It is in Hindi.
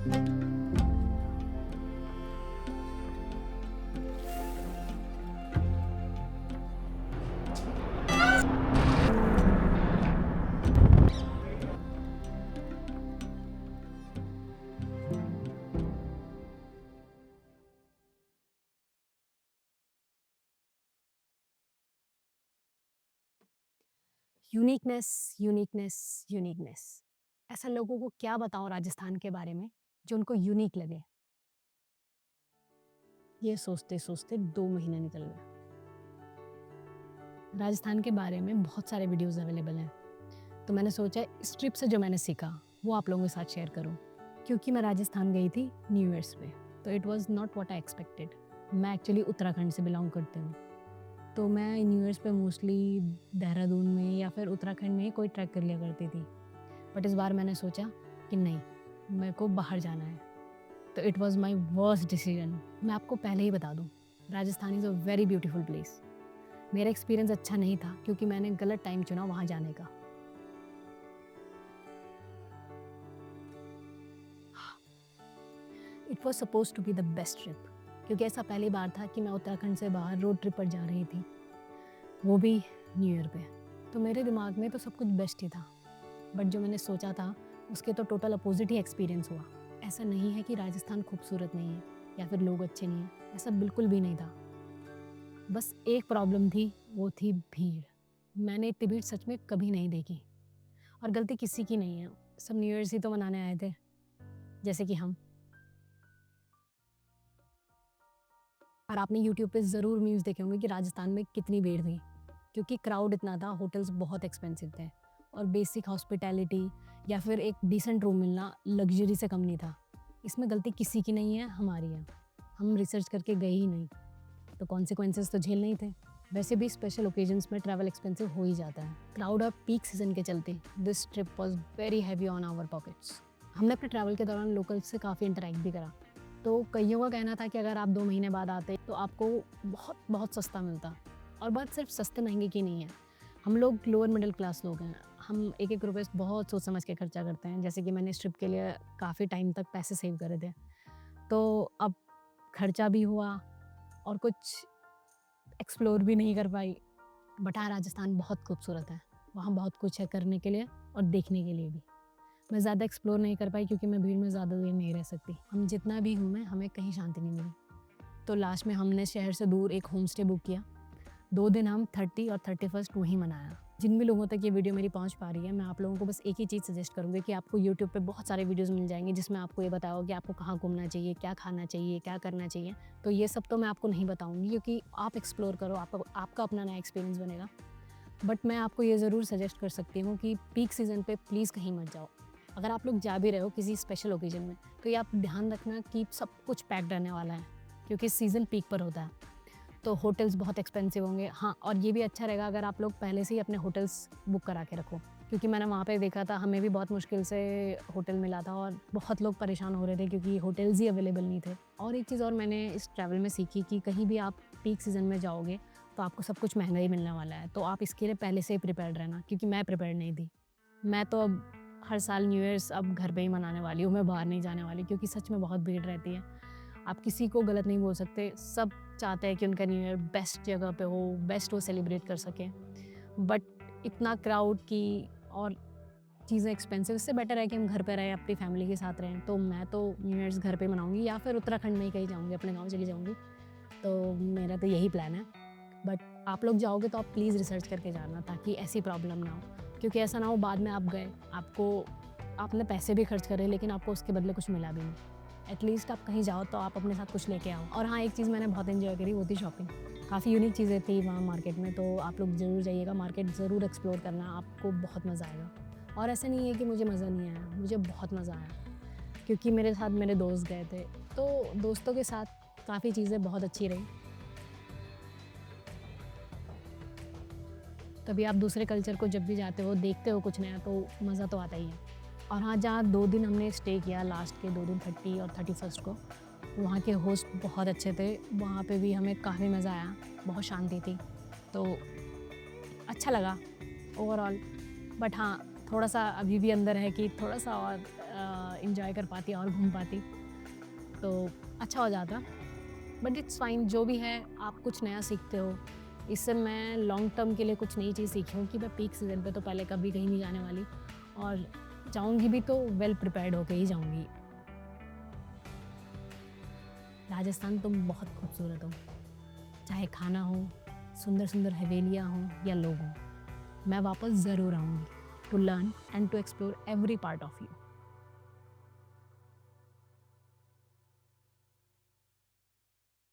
Uniqueness, uniqueness, uniqueness. ऐसा लोगों को क्या बताऊँ राजस्थान के बारे में जो उनको यूनिक लगे? ये सोचते-सोचते 2 महीने निकल गए। राजस्थान के बारे में बहुत सारे वीडियोज़ अवेलेबल हैं, तो मैंने सोचा इस ट्रिप से जो मैंने सीखा, वो आप लोगों के साथ शेयर करूँ। क्योंकि मैं राजस्थान गई थी न्यू ईयर्स पे, तो it was not what I expected. मैं एक्चुअली उत्तराखंड से बिलॉन्ग करती हूँ, तो मैं न्यू ईयर्स पे मोस्टली देहरादून में या फिर उत्तराखंड में ही कोई ट्रैक कर लिया करती थी। बट इस बार मैंने सोचा कि नहीं, मेरे को बाहर जाना है। तो it was my worst decision. मैं आपको पहले ही बता दूँ, Rajasthan is a very beautiful place. मेरा एक्सपीरियंस अच्छा नहीं था क्योंकि मैंने गलत टाइम चुना वहाँ जाने का। It was supposed to be the best trip, क्योंकि ऐसा पहली बार था कि मैं उत्तराखंड से बाहर रोड ट्रिप पर जा रही थी, वो भी न्यू ईयर पे। तो मेरे दिमाग में तो सब कुछ बेस्ट ही था, बट जो मैंने सोचा था उसके तो टोटल अपोजिट ही एक्सपीरियंस हुआ। ऐसा नहीं है कि राजस्थान खूबसूरत नहीं है या फिर लोग अच्छे नहीं हैं, ऐसा बिल्कुल भी नहीं था। बस एक प्रॉब्लम थी, वो थी भीड़। मैंने इतनी भीड़ सच में कभी नहीं देखी, और गलती किसी की नहीं है। सब न्यू ईयर्स ही तो मनाने आए थे, जैसे कि हम। और आपने यूट्यूब पे ज़रूर मीम्स देखे होंगे कि राजस्थान में कितनी भीड़ थी, क्योंकि क्राउड इतना था, होटल्स बहुत एक्सपेंसिव थे और बेसिक हॉस्पिटैलिटी या फिर एक डिसेंट रूम मिलना लग्ज़री से कम नहीं था। इसमें गलती किसी की नहीं है, हमारी है। हम रिसर्च करके गए ही नहीं, तो कॉन्सिक्वेंसेस तो झेलने ही थे। वैसे भी स्पेशल ओकेजन्स में ट्रैवल एक्सपेंसिव हो ही जाता है। क्राउड और पीक सीजन के चलते this trip was very heavy on our pockets. हमने अपने ट्रैवल के दौरान लोकल्स से काफ़ी इंटरैक्ट भी करा। तो कईयों का कहना था कि अगर आप 2 महीने बाद आते तो आपको बहुत बहुत सस्ता मिलता। और बात सिर्फ सस्ते महंगे की नहीं है, हम लोग लोअर मिडिल क्लास लोग हैं। हम एक एक रुपये बहुत सोच समझ के खर्चा करते हैं। जैसे कि मैंने इस ट्रिप के लिए काफ़ी टाइम तक पैसे सेव करे थे, तो अब खर्चा भी हुआ और कुछ एक्सप्लोर भी नहीं कर पाई। बट हाँ, राजस्थान बहुत खूबसूरत है, वहाँ बहुत कुछ है करने के लिए और देखने के लिए भी। मैं ज़्यादा एक्सप्लोर नहीं कर पाई क्योंकि मैं भीड़ में ज़्यादा देर नहीं रह सकती। हम जितना भी घूमे, हमें कहीं शांति नहीं मिली। तो लास्ट में हमने शहर से दूर एक होम स्टे बुक किया। 2 दिन हम 30 और 31st वहीं मनाया। जिन भी लोगों तक ये वीडियो मेरी पहुंच पा रही है, मैं आप लोगों को बस एक ही चीज़ सजेस्ट करूँगी कि आपको यूट्यूब पे बहुत सारे वीडियोज़ मिल जाएँगे जिसमें आपको ये बताया होगा कि आपको कहाँ घूमना चाहिए, क्या खाना चाहिए, क्या करना चाहिए। तो ये सब तो मैं आपको नहीं बताऊँगी क्योंकि आप एक्सप्लोर करो, आपका अपना नया एक्सपीरियंस बनेगा। बट मैं आपको ये ज़रूर सजेस्ट कर सकती हूँ कि पीक सीज़न पे प्लीज़ कहीं मत जाओ। अगर आप लोग जा भी रहे हो किसी स्पेशल ओकेजन में, तो ये आप ध्यान रखना कि सब कुछ पैक्ड रहने वाला है, क्योंकि सीज़न पीक पर होता है। तो होटल्स बहुत एक्सपेंसिव होंगे। हाँ, और ये भी अच्छा रहेगा अगर आप लोग पहले से ही अपने होटल्स बुक करा के रखो, क्योंकि मैंने वहाँ पे देखा था, हमें भी बहुत मुश्किल से होटल मिला था और बहुत लोग परेशान हो रहे थे क्योंकि होटल्स ही अवेलेबल नहीं थे। और एक चीज़ और मैंने इस ट्रैवल में सीखी कि कहीं भी आप पीक सीज़न में जाओगे तो आपको सब कुछ महंगा ही मिलने वाला है, तो आप इसके लिए पहले से ही प्रिपेयर्ड रहना, क्योंकि मैं प्रिपेयर्ड नहीं थी। मैं तो अब हर साल न्यू ईयर्स अब घर पे ही मनाने वाली हूँ, मैं बाहर नहीं जाने वाली क्योंकि सच में बहुत भीड़ रहती है। आप किसी को गलत नहीं बोल सकते, सब चाहते हैं कि उनका न्यू ईयर बेस्ट जगह पे हो, बेस्ट वो सेलिब्रेट कर सकें। बट इतना क्राउड की और चीज़ें एक्सपेंसिव, इससे बेटर है कि हम घर पे रहें, अपनी फैमिली के साथ रहें। तो मैं तो न्यू ईयर्स घर पे मनाऊँगी या फिर उत्तराखंड में ही कहीं जाऊँगी, अपने गाँव चली जाऊँगी। तो मेरा तो यही प्लान है। बट आप लोग जाओगे तो आप प्लीज़ रिसर्च करके जाना ताकि ऐसी प्रॉब्लम ना हो। क्योंकि ऐसा ना हो बाद में आप गए, आपने पैसे भी खर्च करे लेकिन आपको उसके बदले कुछ मिला भी नहीं। एटलीस्ट आप कहीं जाओ तो आप अपने साथ कुछ लेके आओ। और हाँ, एक चीज़ मैंने बहुत एन्जॉय करी, वो थी शॉपिंग। काफ़ी यूनिक चीज़ें थी वहाँ मार्केट में, तो आप लोग ज़रूर जाइएगा, मार्केट ज़रूर एक्सप्लोर करना, आपको बहुत मज़ा आएगा। और ऐसा नहीं है कि मुझे मज़ा नहीं आया, मुझे बहुत मज़ा आया क्योंकि मेरे साथ मेरे दोस्त गए थे। तो दोस्तों के साथ काफ़ी चीज़ें बहुत अच्छी रही। तभी आप दूसरे कल्चर को जब भी जाते हो, देखते हो कुछ नया, तो मज़ा तो आता ही है। और हाँ, जहाँ 2 दिन हमने स्टे किया, लास्ट के 2 दिन 30 और 31st को, वहाँ के होस्ट बहुत अच्छे थे। वहाँ पे भी हमें काफ़ी मज़ा आया, बहुत शांति थी, तो अच्छा लगा ओवरऑल। बट हाँ, थोड़ा-सा अभी भी अंदर है कि थोड़ा-सा और इंजॉय कर पाती और घूम पाती, तो अच्छा हो जाता। बट इट्स फाइन, जो भी है आप कुछ नया सीखते हो। इससे मैं लॉन्ग टर्म के लिए कुछ नई चीज़ सीखी हूँ कि मैं पीक सीज़न पे तो पहले कभी कहीं नहीं जाने वाली, और जाऊँगी भी तो वेल प्रिपेयर्ड होके ही जाऊँगी। राजस्थान तुम बहुत खूबसूरत हो, चाहे खाना हो, सुंदर सुंदर हवेलियाँ हों या लोग हों। मैं वापस ज़रूर आऊँगी to learn and to explore every part of you.